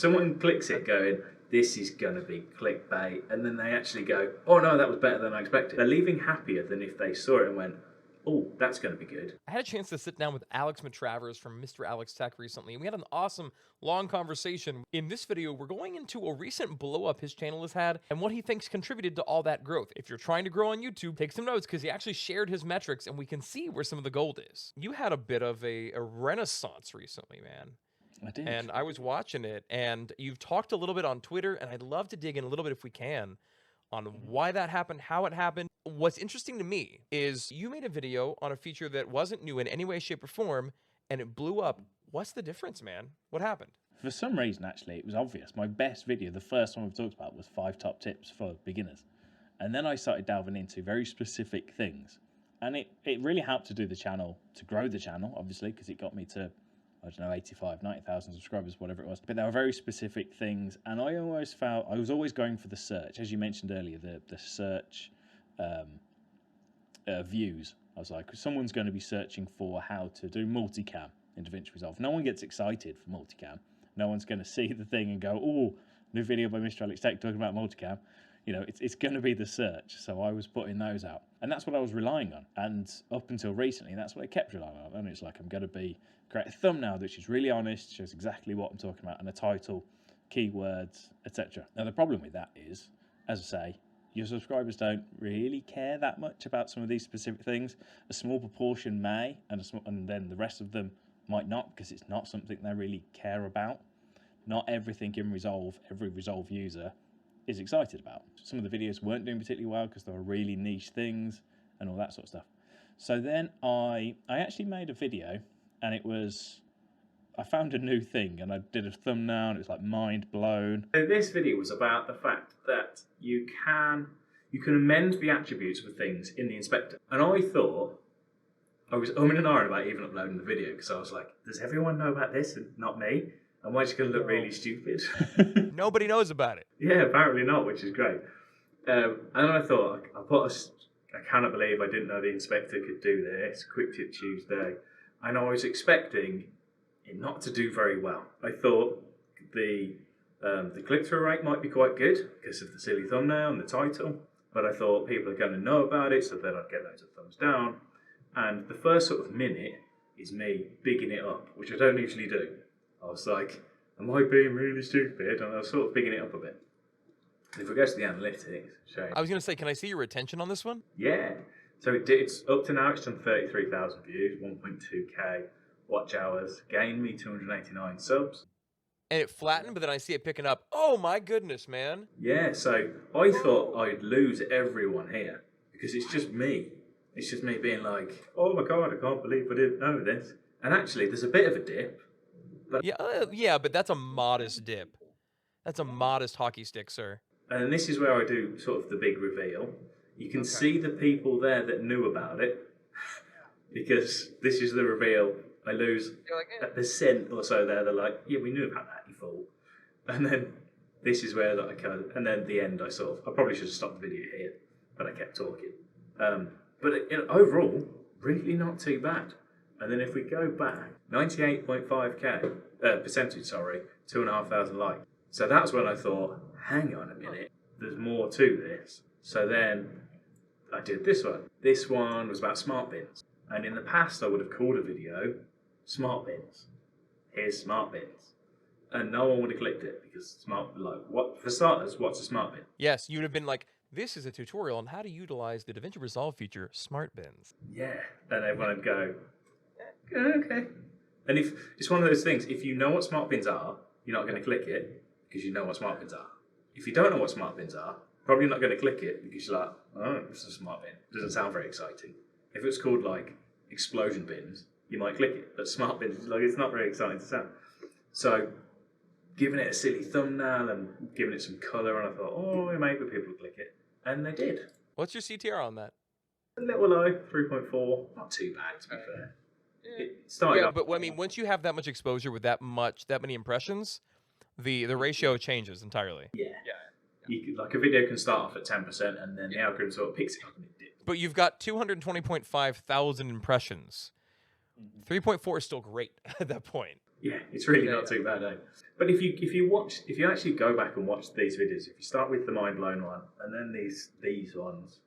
someone clicks it going, this is going to be clickbait, and then they actually go, oh no, that was better than I expected. They're leaving happier than if they saw it and went, oh, that's going to be good. I had a chance to sit down with Alex Matravers from Mr. Alex Tech recently, and we had an awesome, long conversation. In this video, we're going into a recent blow-up his channel has had and what he thinks contributed to all that growth. If you're trying to grow on YouTube, take some notes because he actually shared his metrics, and we can see where some of the gold is. You had a bit of a renaissance recently, man. I did. And I was watching it, and you've talked a little bit on Twitter, and I'd love to dig in a little bit if we can on why that happened, how it happened. What's interesting to me is you made a video on a feature that wasn't new in any way, shape, or form, and it blew up. What's the difference, man? What happened? For some reason, actually, it was obvious. My best video, the first one we've talked about, was 5 top tips for beginners. And then I started delving into very specific things. And it really helped to do the channel, to grow the channel, obviously, because it got me to, I don't know, 85, 90,000 subscribers, whatever it was. But there were very specific things. And I always felt, I was always going for the search. As you mentioned earlier, the search views. I was like, someone's going to be searching for how to do multicam in DaVinci Resolve. No one gets excited for multicam. No one's going to see the thing and go, oh, new video by Mr. Alex Tech talking about multicam. You know, it's going to be the search. So I was putting those out. And that's what I was relying on. And up until recently, that's what I kept relying on. And it's like, I'm going to create a thumbnail which is really honest, shows exactly what I'm talking about, and a title, keywords, etc. Now, the problem with that is, as I say, your subscribers don't really care that much about some of these specific things. A small proportion may, and then the rest of them might not, because it's not something they really care about. Not everything in Resolve, every Resolve user is excited about. Some of the videos weren't doing particularly well because they were really niche things and all that sort of stuff. So then I actually made a video, and it was, I found a new thing, and I did a thumbnail, and it was like mind blown. So this video was about the fact that you can amend the attributes for things in the inspector. And I thought, I was umming and ahhing about even uploading the video, because I was like, does everyone know about this and not me? Am I just going to look really stupid? Nobody knows about it. Yeah, apparently not, which is great. And I thought, I cannot believe I didn't know the inspector could do this, Quick Tip Tuesday. And I was expecting it not to do very well. I thought the click-through rate might be quite good because of the silly thumbnail and the title, but I thought people are going to know about it, so then I'd get loads of thumbs down. And the first sort of minute is me bigging it up, which I don't usually do. I was like, am I being really stupid? And I was sort of bigging it up a bit. If we go to the analytics, I was going to say, can I see your retention on this one? Yeah. So it's up to now, it's done 33,000 views, 1.2k watch hours, gained me 289 subs. And it flattened, but then I see it picking up. Oh my goodness, man. Yeah, so I thought I'd lose everyone here because it's just me. It's just me being like, oh my God, I can't believe I didn't know this. And actually, there's a bit of a dip. But yeah, but that's a modest dip. That's a modest hockey stick, sir. And this is where I do sort of the big reveal. You can see the people there that knew about it because this is the reveal. I lose a percent or so there. They're like, yeah, we knew about that, you fool. And then this is where I kind of, and then at the end, I probably should have stopped the video here, but I kept talking. But overall, really not too bad. And then if we go back, 98.5k percentage, 2,500 likes. So that's when I thought, hang on a minute, there's more to this. So then I did this one. This one was about smart bins. And in the past, I would have called a video smart bins. Here's smart bins. And no one would have clicked it because for starters, what's a smart bin? Yes, you'd have been like, this is a tutorial on how to utilize the DaVinci Resolve feature, Smart Bins. Yeah. And everyone would go, okay. And if it's one of those things, if you know what smart bins are, you're not going to click it because you know what smart bins are. If you don't know what smart bins are, probably not going to click it because you're like, oh, this is a smart bin. It doesn't sound very exciting. If it's called like explosion bins, you might click it. But smart bins, it's not very exciting to sound. So giving it a silly thumbnail and giving it some colour, and I thought, oh, maybe people will click it. And they did. What's your CTR on that? A little low, 3.4. Not too bad, to be fair. It started yeah, but I mean, once you have that much exposure with that many impressions, the ratio changes entirely. Yeah. Like a video can start off at 10%, and then the algorithm sort of picks it up and it dips. But you've got 220.5 thousand impressions. 3.4 is still great at that point. Yeah, it's really Yeah, not too bad, eh? But if you actually go back and watch these videos, if you start with the mind blown one, and then these ones,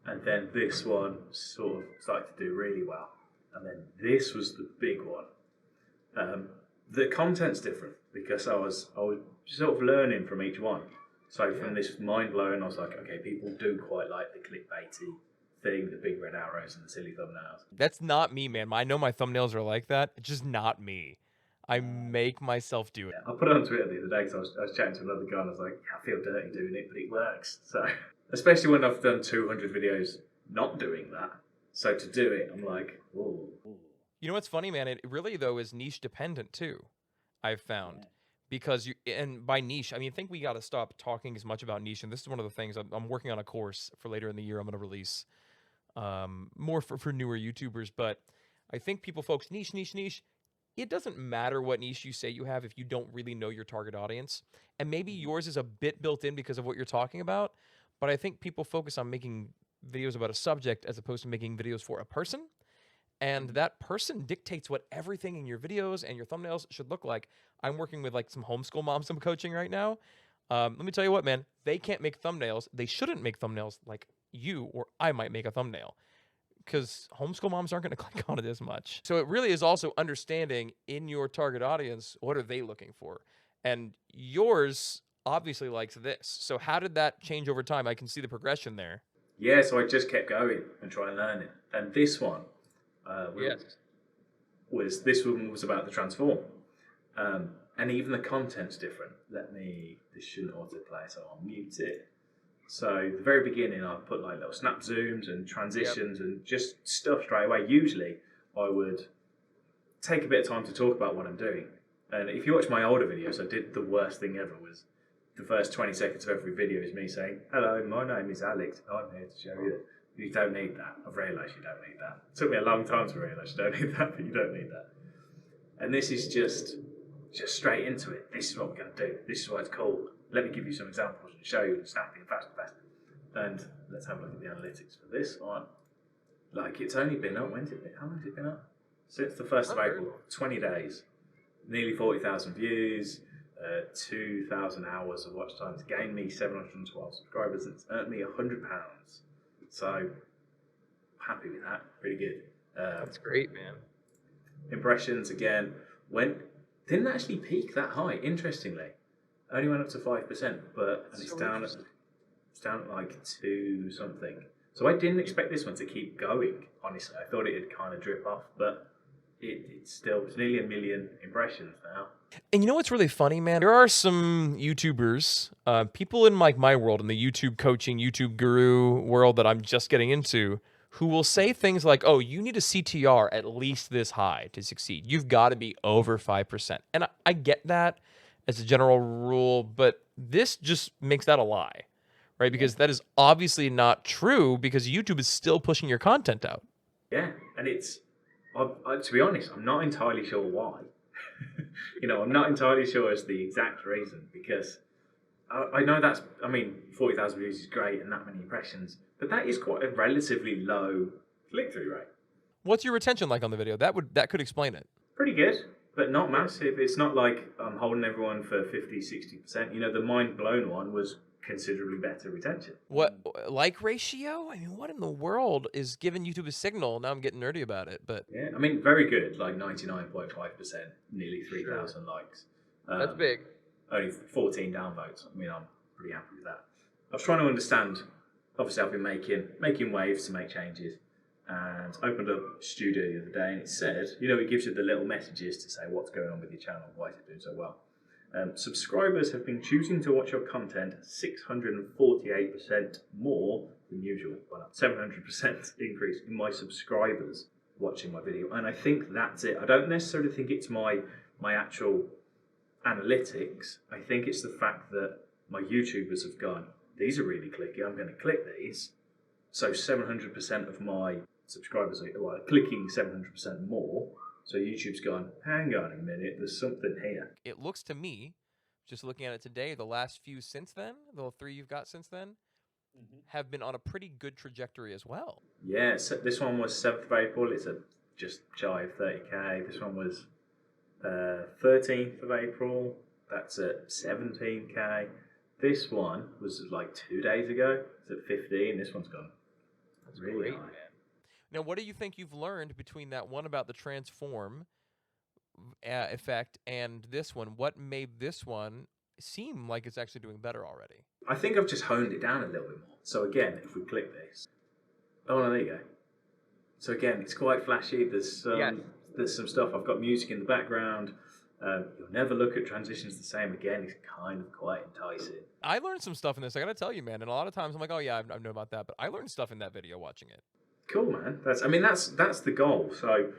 and then this one sort of started to do really well, and then this was the big one. The content's different because I was sort of learning from each one. So from this mind blowing, I was like, okay, people do quite like the clickbaity thing, the big red arrows and the silly thumbnails. That's not me, man. I know my thumbnails are like that. It's just not me. I make myself do it. I put it on Twitter the other day because I was chatting to another guy and I was like, yeah, I feel dirty doing it, but it works. So, especially when I've done 200 videos not doing that. So to do it, I'm like, whoa. You know what's funny, man? It really, though, is niche dependent, too, I've found. Because and by niche, I mean, I think we got to stop talking as much about niche. And this is one of the things I'm working on a course for later in the year. I'm going to release more for newer YouTubers. But I think people focus niche, niche, niche. It doesn't matter what niche you say you have if you don't really know your target audience. And maybe yours is a bit built in because of what you're talking about. But I think people focus on making videos about a subject as opposed to making videos for a person. And that person dictates what everything in your videos and your thumbnails should look like. I'm working with like some homeschool moms I'm coaching right now. Let me tell you what, man, they can't make thumbnails. They shouldn't make thumbnails like you or I might make a thumbnail because homeschool moms aren't going to click on it as much. So it really is also understanding in your target audience, what are they looking for? And yours obviously likes this. So how did that change over time? I can see the progression there. Yeah, so I just kept going and trying to learn it. And this one, this one was about the transform. And even the content's different. This shouldn't autoplay, so I'll mute it. So the very beginning, I put like little snap zooms and transitions and just stuff straight away. Usually, I would take a bit of time to talk about what I'm doing. And if you watch my older videos, I did the worst thing ever. Was the first 20 seconds of every video is me saying, "Hello, my name is Alex. I'm here to show you that you don't need that. I've realised you don't need that. It took me a long time to realise you don't need that, but you don't need that." And this is just straight into it. This is what we're going to do. This is what it's called. Let me give you some examples and show you snappy and fast. And let's have a look at the analytics for this one. Like, it's only been up, how long has it been up? Since the 1st of April, 20 days. Nearly 40,000 views, 2,000 hours of watch time. It's gained me 712 subscribers and it's earned me £100. So, happy with that. Pretty good. That's great, man. Impressions, again, didn't actually peak that high, interestingly. Only went up to 5%, but it's down at like 2 something. So I didn't expect this one to keep going, honestly. I thought it'd kind of drip off, but it's nearly 1 million impressions now. And you know what's really funny, man? There are some YouTubers, people in like my world, in the YouTube coaching, YouTube guru world that I'm just getting into, who will say things like, oh, you need a CTR at least this high to succeed. You've got to be over 5%. And I get that as a general rule, but this just makes that a lie, right? Because that is obviously not true because YouTube is still pushing your content out. Yeah, and to be honest, I'm not entirely sure why. I'm not entirely sure it's the exact reason because I know 40,000 views is great and that many impressions, but that is quite a relatively low click-through rate. What's your retention like on the video? That could explain it. Pretty good, but not massive. It's not like I'm holding everyone for 50, 60%. The mind blown one was considerably better retention. What, like ratio? I mean, what in the world is giving YouTube a signal? Now I'm getting nerdy about it, but yeah, very good, like 99.5%, nearly 3,000 likes. That's big. Only 14 downvotes. I mean, I'm pretty happy with that. I was trying to understand. Obviously, I've been making waves to make changes, and opened up Studio the other day, and it said, it gives you the little messages to say what's going on with your channel, why is it doing so well. Subscribers have been choosing to watch your content 648% more than usual. Well, 700% increase in my subscribers watching my video, and I think that's it. I don't necessarily think it's my actual analytics. I think it's the fact that my YouTubers have gone, these are really clicky, I'm going to click these. So 700% of my subscribers are clicking 700% more. So YouTube's gone, hang on a minute, there's something here. It looks to me, just looking at it today, the last few since then, the 3 you've got since then, have been on a pretty good trajectory as well. Yeah, so this one was 7th of April. It's just shy of 30k. This one was 13th of April, that's at 17k. This one was like 2 days ago, it's at 15. This one's gone really high. Man. Now, what do you think you've learned between that one about the transform effect and this one? What made this one seem like it's actually doing better already? I think I've just honed it down a little bit more. So again, if we click this, oh no, there you go. So again, it's quite flashy. There's some stuff. I've got music in the background. You'll never look at transitions the same again. It's kind of quite enticing. I learned some stuff in this. I gotta tell you, man. And a lot of times I'm like, oh yeah, I know about that. But I learned stuff in that video watching it. Cool, man. That's the goal. So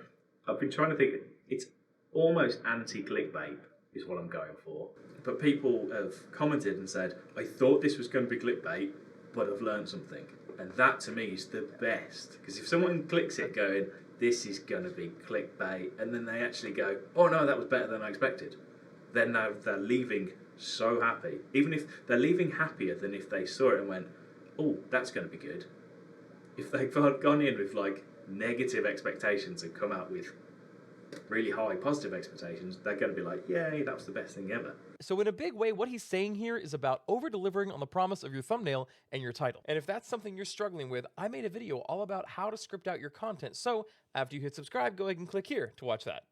I've been trying to think. It's almost anti-clickbait is what I'm going for. But people have commented and said, I thought this was going to be clickbait, but I've learned something. And that to me is the best. Because if someone clicks it going, this is going to be clickbait, and then they actually go, oh no, that was better than I expected, then they're leaving so happy. Even if they're leaving happier than if they saw it and went, oh, that's going to be good. If they've gone in with like negative expectations and come out with really high positive expectations, they're going to be like, yay, that was the best thing ever. So in a big way, what he's saying here is about over-delivering on the promise of your thumbnail and your title. And if that's something you're struggling with, I made a video all about how to script out your content. So after you hit subscribe, go ahead and click here to watch that.